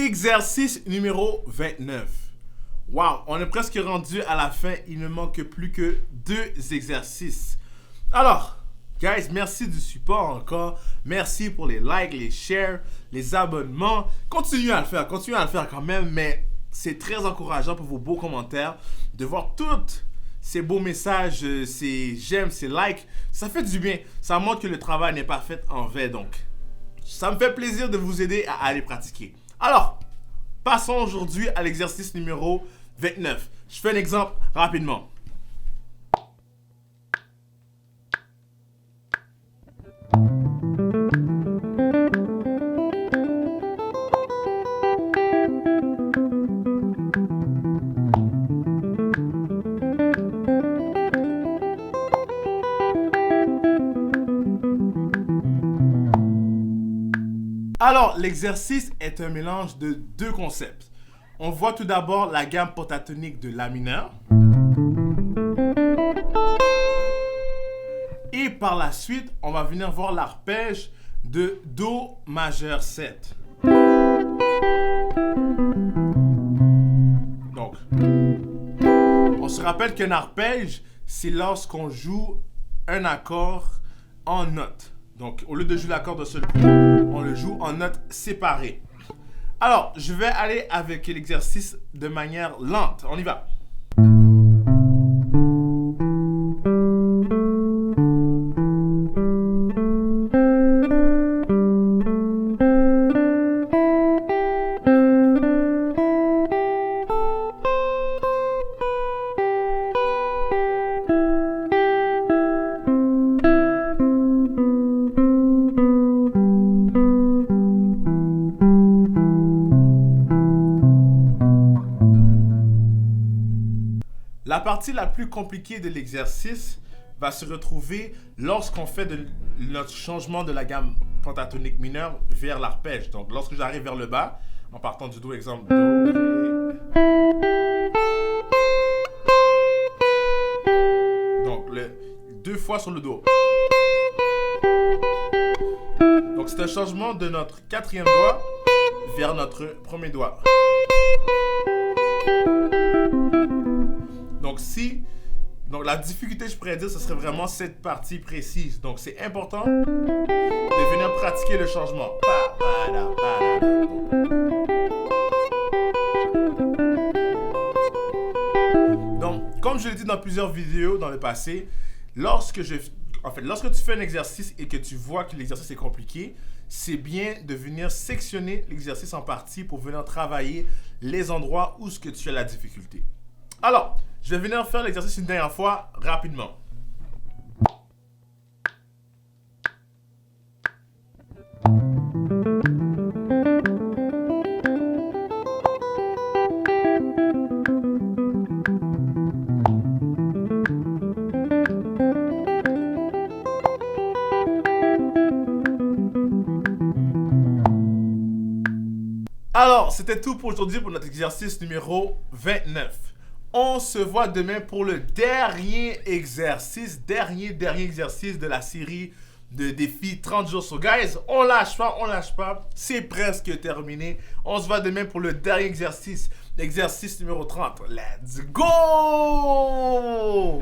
Exercice numéro 29. Wow, on est presque rendu à la fin. Il ne manque plus que 2 exercices. Alors, guys, merci du support encore. Merci pour les likes, les shares, les abonnements. Continuez à le faire quand même, mais c'est très encourageant pour vos beaux commentaires de voir tous ces beaux messages, ces j'aime, ces likes. Ça fait du bien. Ça montre que le travail n'est pas fait en vain, donc ça me fait plaisir de vous aider à aller pratiquer. Alors, passons aujourd'hui à l'exercice numéro 29. Je fais un exemple rapidement. Alors, l'exercice est un mélange de 2 concepts. On voit tout d'abord la gamme pentatonique de La mineur. Et par la suite, on va venir voir l'arpège de Do majeur 7. Donc, on se rappelle qu'un arpège, c'est lorsqu'on joue un accord en note. Donc, au lieu de jouer l'accord d'un seul coup, on le joue en notes séparées. Alors, je vais aller avec l'exercice de manière lente. On y va. La partie la plus compliquée de l'exercice va se retrouver lorsqu'on fait notre changement de la gamme pentatonique mineure vers l'arpège. Donc, lorsque j'arrive vers le bas, en partant du Do, exemple, Do, Ré. Donc, 2 fois sur le Do. Donc, c'est un changement de notre 4e doigt vers notre 1er doigt. Donc la difficulté, je pourrais dire, ce serait vraiment cette partie précise. Donc c'est important de venir pratiquer le changement. Donc, comme je l'ai dit dans plusieurs vidéos dans le passé, lorsque tu fais un exercice et que tu vois que l'exercice est compliqué, c'est bien de venir sectionner l'exercice en parties pour venir travailler les endroits où ce que tu as la difficulté. Alors, je vais venir faire l'exercice une dernière fois, rapidement. Alors, c'était tout pour aujourd'hui pour notre exercice numéro 29. On se voit demain pour le dernier exercice de la série de défis 30 jours. So guys, on lâche pas, c'est presque terminé. On se voit demain pour le dernier exercice numéro 30. Let's go!